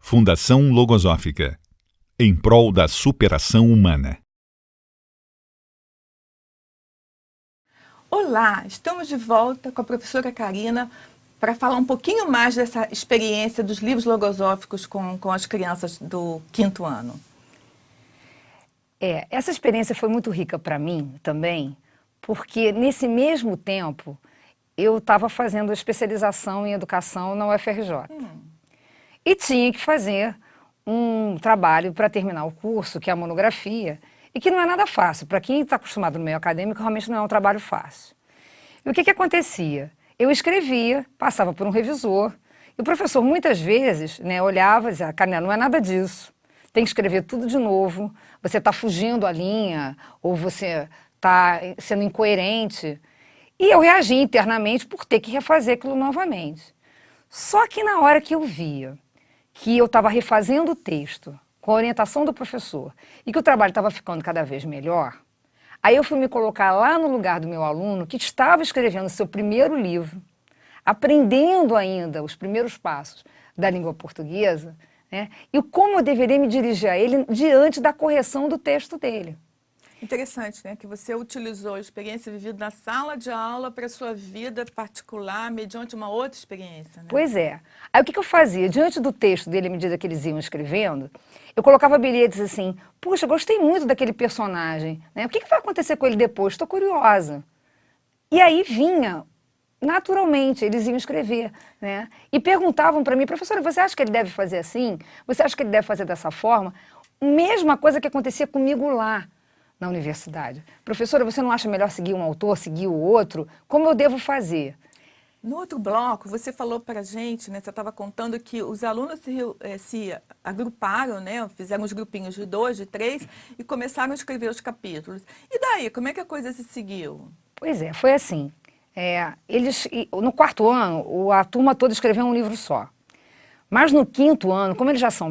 Fundação Logosófica, em prol da superação humana. Olá, estamos de volta com a professora Karina para falar um pouquinho mais dessa experiência dos livros logosóficos com as crianças do 5º ano. Essa experiência foi muito rica para mim também, porque nesse mesmo tempo eu estava fazendo especialização em educação na UFRJ. E tinha que fazer um trabalho para terminar o curso, que é a monografia, e que não é nada fácil. Para quem está acostumado no meio acadêmico, realmente não é um trabalho fácil. E o que acontecia? Eu escrevia, passava por um revisor, e o professor muitas vezes olhava e dizia, Karina, não é nada disso, tem que escrever tudo de novo, você está fugindo a linha, ou você está sendo incoerente. E eu reagia internamente por ter que refazer aquilo novamente. Só que na hora que eu via que eu estava refazendo o texto com a orientação do professor e que o trabalho estava ficando cada vez melhor, aí eu fui me colocar lá no lugar do meu aluno que estava escrevendo seu primeiro livro, aprendendo ainda os primeiros passos da língua portuguesa, e como eu deveria me dirigir a ele diante da correção do texto dele. Interessante, né? Que você utilizou a experiência vivida na sala de aula para a sua vida particular, mediante uma outra experiência, né? Pois é. Aí o que eu fazia? Diante do texto dele, à medida que eles iam escrevendo, eu colocava bilhetes assim, puxa, gostei muito daquele personagem, né? O que vai acontecer com ele depois? Estou curiosa. E aí vinha, naturalmente, eles iam escrever, né? E perguntavam para mim, professora, você acha que ele deve fazer assim? Você acha que ele deve fazer dessa forma? Mesma coisa que acontecia comigo lá na universidade. Professora, você não acha melhor seguir um autor, seguir o outro? Como eu devo fazer? No outro bloco, você falou para a gente, né, você estava contando que os alunos se agruparam, né, fizeram os grupinhos de 2, de 3 e começaram a escrever os capítulos. E daí, como é que a coisa se seguiu? Pois é, foi assim. No 4º ano, a turma toda escreveu um livro só. Mas no 5º ano, como eles já são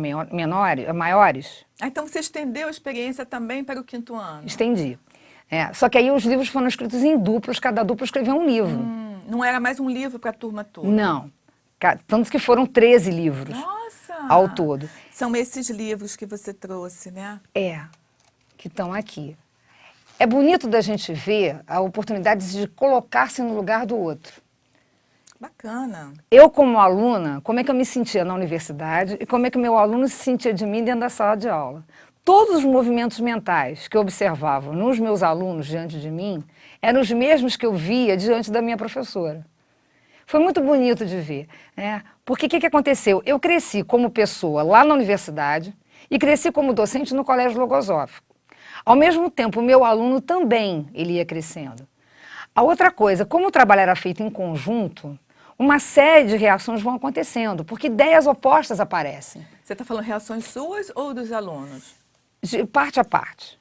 maiores... Então você estendeu a experiência também para o 5º ano? Estendi. Só que aí os livros foram escritos em duplas, cada dupla escreveu um livro. Não era mais um livro para a turma toda? Não. Tanto que foram 13 livros. Nossa! Ao todo. São esses livros que você trouxe, né? Que estão aqui. É bonito da gente ver a oportunidade de colocar-se no lugar do outro. Bacana. Eu, como aluna, como é que eu me sentia na universidade e como é que o meu aluno se sentia de mim dentro da sala de aula? Todos os movimentos mentais que eu observava nos meus alunos diante de mim eram os mesmos que eu via diante da minha professora. Foi muito bonito de ver, porque o que aconteceu? Eu cresci como pessoa lá na universidade e cresci como docente no Colégio Logosófico. Ao mesmo tempo, o meu aluno também ele ia crescendo. A outra coisa, como o trabalho era feito em conjunto, uma série de reações vão acontecendo, porque ideias opostas aparecem. Você está falando reações suas ou dos alunos? De parte a parte.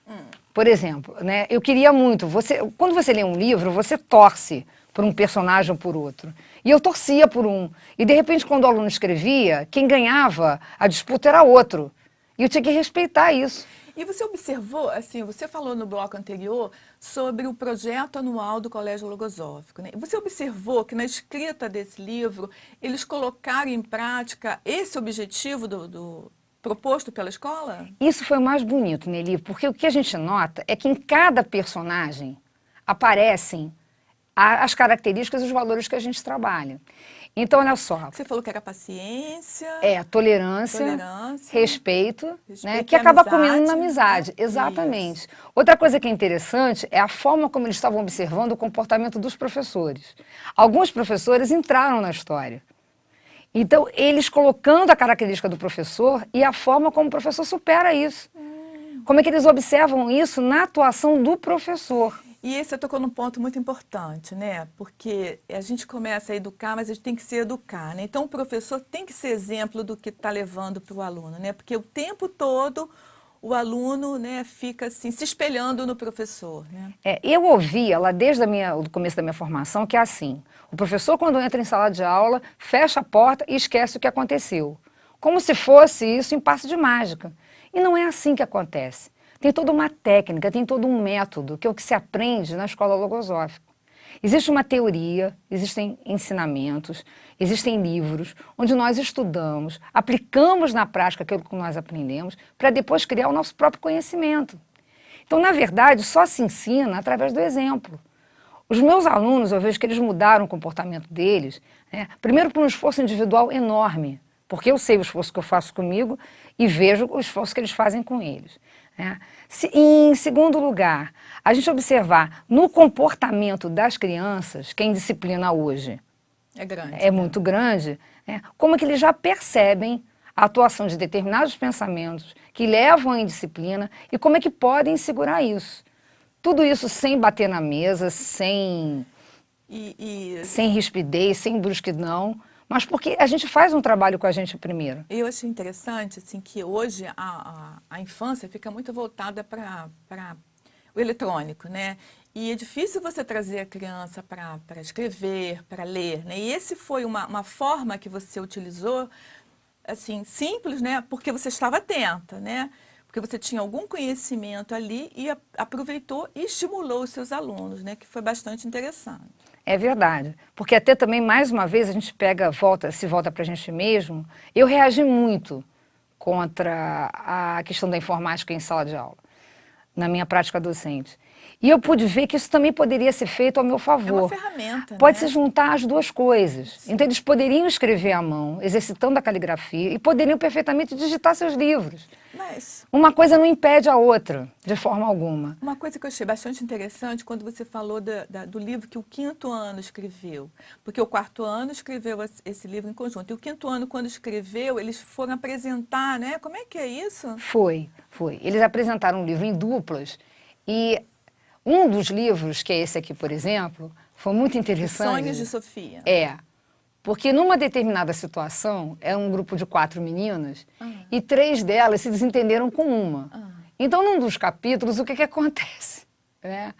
Por exemplo, eu queria muito... Quando você lê um livro, você torce por um personagem ou por outro. E eu torcia por um. E, de repente, quando o aluno escrevia, quem ganhava a disputa era outro. E eu tinha que respeitar isso. E você observou, assim, você falou no bloco anterior sobre o projeto anual do Colégio Logosófico, né? Você observou que na escrita desse livro, eles colocaram em prática esse objetivo proposto pela escola? Isso foi o mais bonito, Nelly, porque o que a gente nota é que em cada personagem aparecem as características e os valores que a gente trabalha. Então, olha só. Você falou que era paciência... tolerância, respeito, que acaba culminando na amizade. Exatamente. Isso. Outra coisa que é interessante é a forma como eles estavam observando o comportamento dos professores. Alguns professores entraram na história. Então, eles colocando a característica do professor e a forma como o professor supera isso. Como é que eles observam isso na atuação do professor. E você tocou num ponto muito importante, né? Porque a gente começa a educar, mas a gente tem que se educar, né? Então, o professor tem que ser exemplo do que está levando para o aluno, né? Porque o tempo todo o aluno, fica assim, se espelhando no professor, né? Eu ouvia lá desde o começo da minha formação que é assim, o professor quando entra em sala de aula, fecha a porta e esquece o que aconteceu. Como se fosse isso em passe de mágica. E não é assim que acontece. Tem toda uma técnica, tem todo um método, que é o que se aprende na escola logosófica. Existe uma teoria, existem ensinamentos, existem livros onde nós estudamos, aplicamos na prática aquilo que nós aprendemos para depois criar o nosso próprio conhecimento. Então, na verdade, só se ensina através do exemplo. Os meus alunos, eu vejo que eles mudaram o comportamento deles, né? Primeiro por um esforço individual enorme, porque eu sei o esforço que eu faço comigo e vejo o esforço que eles fazem com eles, né? Em segundo lugar, a gente observar no comportamento das crianças, que a indisciplina hoje É grande. é muito grande, né? Como é que eles já percebem a atuação de determinados pensamentos que levam à indisciplina e como é que podem segurar isso. Tudo isso sem bater na mesa, sem rispidez, sem brusquidão, mas porque a gente faz um trabalho com a gente primeiro. Eu achei interessante assim, que hoje a infância fica muito voltada para o eletrônico, né? E é difícil você trazer a criança para escrever, para ler, né? E esse foi uma forma que você utilizou, assim, simples, né? Porque você estava atenta, né? Porque você tinha algum conhecimento ali e aproveitou e estimulou os seus alunos, né? Que foi bastante interessante. É verdade, porque até também, mais uma vez, a gente se volta para a gente mesmo. Eu reagi muito contra a questão da informática em sala de aula, na minha prática docente. E eu pude ver que isso também poderia ser feito ao meu favor. É uma ferramenta, Pode-se né? juntar as duas coisas. Sim. Então, eles poderiam escrever à mão, exercitando a caligrafia, e poderiam perfeitamente digitar seus livros. Mas uma coisa não impede a outra, de forma alguma. uma coisa que eu achei bastante interessante quando você falou do livro que o 5º ano escreveu, porque o 4º ano escreveu esse livro em conjunto, e o 5º ano, quando escreveu, eles foram apresentar, né? Como é que é isso? Foi. Eles apresentaram um livro em duplas, e um dos livros, que é esse aqui, por exemplo, foi muito interessante. Sonhos de Sofia. Porque numa determinada situação, é um grupo de 4 meninas, e 3 delas se desentenderam com uma. Então, num dos capítulos, o que acontece? Né?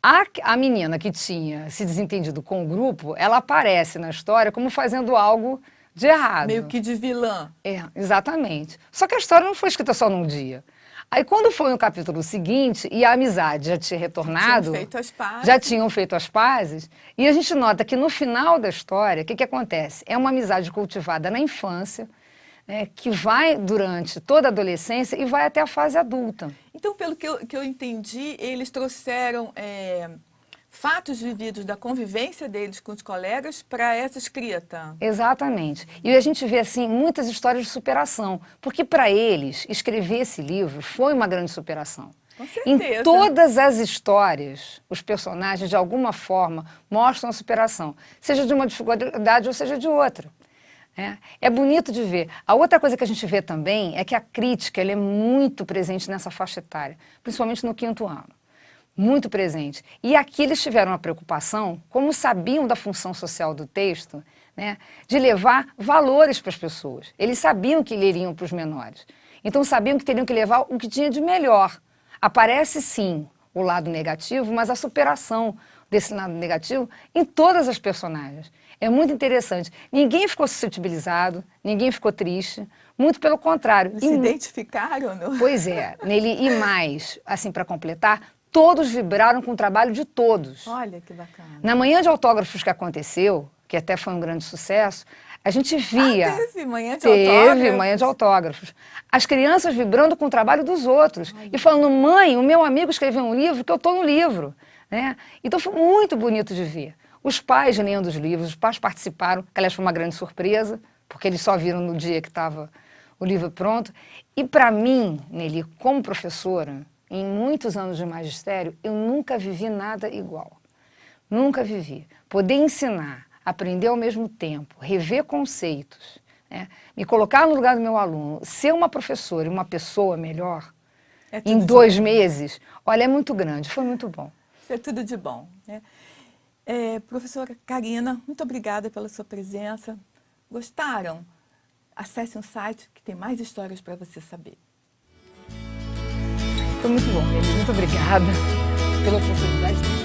A menina que tinha se desentendido com o grupo, ela aparece na história como fazendo algo de errado. Meio que de vilã. Exatamente. Só que a história não foi escrita só num dia. Aí, quando foi no capítulo seguinte, e a amizade já tinha retornado, já tinham feito as pazes, e a gente nota que no final da história, o que acontece? É uma amizade cultivada na infância, né, que vai durante toda a adolescência e vai até a fase adulta. Então, pelo que eu entendi, eles trouxeram fatos vividos da convivência deles com os colegas para essa escrita. Exatamente. E a gente vê, assim, muitas histórias de superação, porque para eles, escrever esse livro foi uma grande superação. Com certeza. Em todas as histórias, os personagens, de alguma forma, mostram a superação, seja de uma dificuldade ou seja de outra. É bonito de ver. A outra coisa que a gente vê também é que a crítica ela é muito presente nessa faixa etária, principalmente no 5º ano. Muito presente. E aqui eles tiveram uma preocupação, como sabiam da função social do texto, né, de levar valores para as pessoas. Eles sabiam que leriam para os menores. Então sabiam que teriam que levar o que tinha de melhor. Aparece sim o lado negativo, mas a superação desse lado negativo em todas as personagens. É muito interessante. Ninguém ficou suscetibilizado, ninguém ficou triste, muito pelo contrário. Eles se identificaram? Não? Pois é, nele e mais, assim, para completar, todos vibraram com o trabalho de todos. Olha que bacana. Na manhã de autógrafos que aconteceu, que até foi um grande sucesso, a gente via... Teve manhã de autógrafos? Teve manhã de autógrafos. As crianças vibrando com o trabalho dos outros. E falando, mãe, o meu amigo escreveu um livro que eu estou no livro. Né? Então foi muito bonito de ver. Os pais lendo os livros, os pais participaram, que aliás foi uma grande surpresa, porque eles só viram no dia que estava o livro pronto. E para mim, Nelly, como professora, em muitos anos de magistério, eu nunca vivi nada igual. Nunca vivi. Poder ensinar, aprender ao mesmo tempo, rever conceitos, né? Me colocar no lugar do meu aluno, ser uma professora e uma pessoa melhor, em 2 meses, olha, é muito grande, foi muito bom. Isso é tudo de bom. Né? Professora Karina, muito obrigada pela sua presença. Gostaram? Acesse um site que tem mais histórias para você saber. Foi muito bom, Nelly. Muito obrigada pela oportunidade de